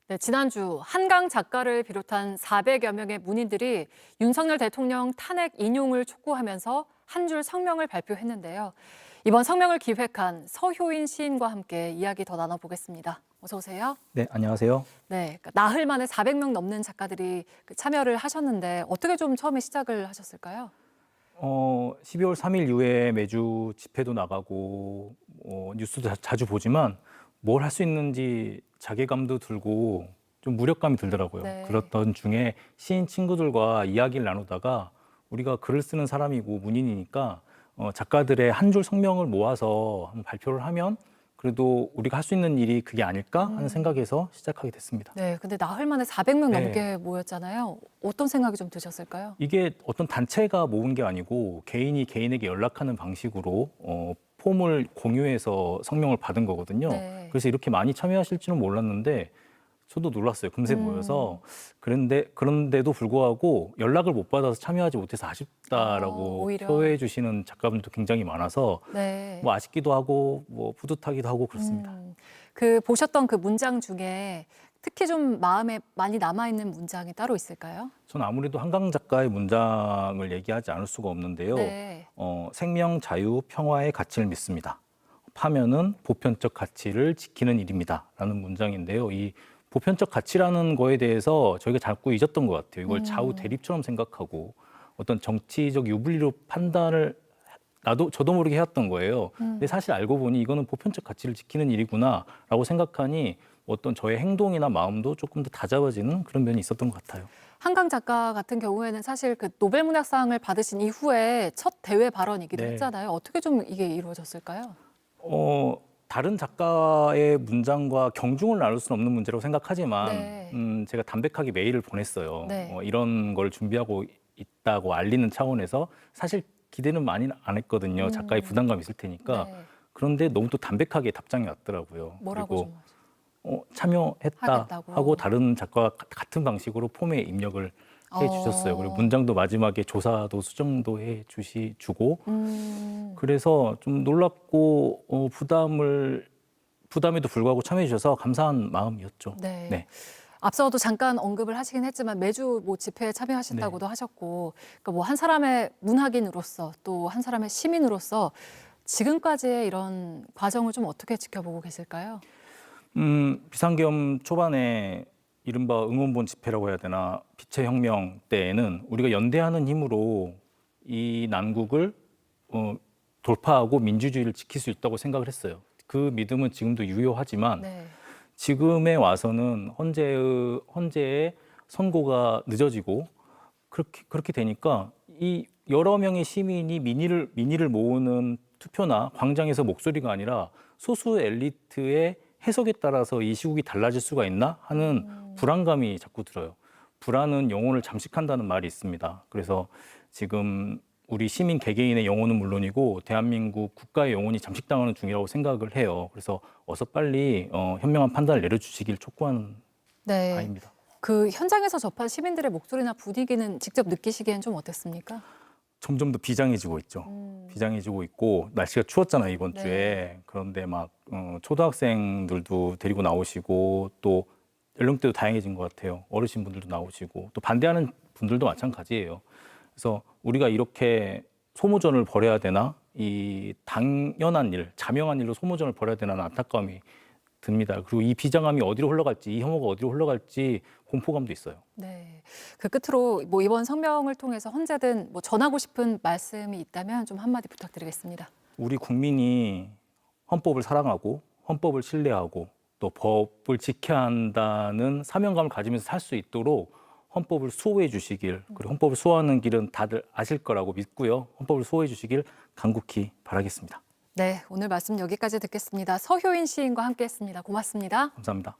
네, 지난주 한강 작가를 비롯한 400여 명의 문인들이 윤석열 대통령 탄핵 인용을 촉구하면서 한 줄 성명을 발표했는데요. 이번 성명을 기획한 서효인 시인과 함께 이야기 더 나눠보겠습니다. 어서 오세요. 네, 안녕하세요. 네, 나흘 만에 400명 넘는 작가들이 참여를 하셨는데 어떻게 좀 처음에 시작을 하셨을까요? 12월 3일 이후에 매주 집회도 나가고 뉴스도 자주 보지만 뭘 할 수 있는지 자괴감도 들고 좀 무력감이 들더라고요. 네. 그렇던 중에 시인 친구들과 이야기를 나누다가 우리가 글을 쓰는 사람이고 문인이니까 작가들의 한 줄 성명을 모아서 한번 발표를 하면 그래도 우리가 할 수 있는 일이 그게 아닐까 하는 생각에서 시작하게 됐습니다. 네, 근데 나흘 만에 400명 네. 넘게 모였잖아요. 어떤 생각이 좀 드셨을까요? 이게 어떤 단체가 모은 게 아니고 개인이 개인에게 연락하는 방식으로 폼을 공유해서 성명을 받은 거거든요. 네. 그래서 이렇게 많이 참여하실 줄은 몰랐는데 저도 놀랐어요. 금세 모여서. 그런데도 불구하고 연락을 못 받아서 참여하지 못해서 아쉽다라고 오히려. 표해 주시는 작가분도 굉장히 많아서 네. 뭐 아쉽기도 하고 뭐 뿌듯하기도 하고 그렇습니다. 그 보셨던 그 문장 중에 특히 좀 마음에 많이 남아있는 문장이 따로 있을까요? 저는 아무래도 한강 작가의 문장을 얘기하지 않을 수가 없는데요. 네. 생명, 자유, 평화의 가치를 믿습니다. 파면은 보편적 가치를 지키는 일입니다. 라는 문장인데요. 이 보편적 가치라는 거에 대해서 저희가 자꾸 잊었던 것 같아요. 이걸 좌우 대립처럼 생각하고 어떤 정치적 유불리로 판단을 저도 모르게 해왔던 거예요. 근데 사실 알고 보니 이거는 보편적 가치를 지키는 일이구나라고 생각하니 어떤 저의 행동이나 마음도 조금 더 다잡아지는 그런 면이 있었던 것 같아요. 한강 작가 같은 경우에는 사실 그 노벨문학상을 받으신 이후에 첫 대외 발언이기도 네. 했잖아요. 어떻게 좀 이게 이루어졌을까요? 다른 작가의 문장과 경중을 나눌 수는 없는 문제라고 생각하지만 네. 제가 담백하게 메일을 보냈어요. 네. 이런 걸 준비하고 있다고 알리는 차원에서 사실 기대는 많이 안 했거든요. 작가의 부담감이 있을 테니까. 네. 그런데 너무 또 담백하게 답장이 왔더라고요. 뭐라고 그리고 좀 참여했다 하겠다고. 하고 다른 작가와 같은 방식으로 폼에 입력을 해 주셨어요. 그리고 어. 문장도 마지막에 조사도 수정도 해 주고 그래서 좀 놀랍고 부담에도 불구하고 참여해 주셔서 감사한 마음이었죠. 네. 네. 앞서도 잠깐 언급을 하시긴 했지만 매주 뭐 집회에 참여하신다고도 하셨고, 그러니까 뭐 한 사람의 문학인으로서 또 한 사람의 시민으로서 지금까지의 이런 과정을 좀 어떻게 지켜보고 계실까요? 비상계엄 초반에 이른바 응원본 집회라고 해야 되나 빛의 혁명 때에는 우리가 연대하는 힘으로 이 난국을 돌파하고 민주주의를 지킬 수 있다고 생각을 했어요. 그 믿음은 지금도 유효하지만 네. 지금에 와서는 헌재의 선고가 늦어지고 그렇게 되니까 이 여러 명의 시민이 민의를 모으는 투표나 광장에서 목소리가 아니라 소수 엘리트의 해석에 따라서 이 시국이 달라질 수가 있나 하는 불안감이 자꾸 들어요. 불안은 영혼을 잠식한다는 말이 있습니다. 그래서 지금 우리 시민 개개인의 영혼은 물론이고 대한민국 국가의 영혼이 잠식당하는 중이라고 생각을 해요. 그래서 어서 빨리 현명한 판단을 내려주시길 촉구하는 네. 바입니다. 그 현장에서 접한 시민들의 목소리나 분위기는 직접 느끼시기엔 좀 어땠습니까? 점점 더 비장해지고 있죠. 비장해지고 있고 날씨가 추웠잖아요 이번 네. 주에. 그런데 막 초등학생들도 데리고 나오시고 또 연령대도 다양해진 것 같아요. 어르신분들도 나오시고 또 반대하는 분들도 마찬가지예요. 그래서 우리가 이렇게 소모전을 벌여야 되나 이 당연한 일, 자명한 일로 소모전을 벌여야 되나 하는 안타까움이 듭니다. 그리고 이 비장함이 어디로 흘러갈지, 이 혐오가 어디로 흘러갈지 공포감도 있어요. 네. 그 끝으로 뭐 이번 성명을 통해서 헌재든 뭐 전하고 싶은 말씀이 있다면 좀 한마디 부탁드리겠습니다. 우리 국민이 헌법을 사랑하고 헌법을 신뢰하고 또 법을 지켜야 한다는 사명감을 가지면서 살 수 있도록 헌법을 수호해 주시길, 그리고 헌법을 수호하는 길은 다들 아실 거라고 믿고요. 헌법을 수호해 주시길 간곡히 바라겠습니다. 네, 오늘 말씀 여기까지 듣겠습니다. 서효인 시인과 함께했습니다. 고맙습니다. 감사합니다.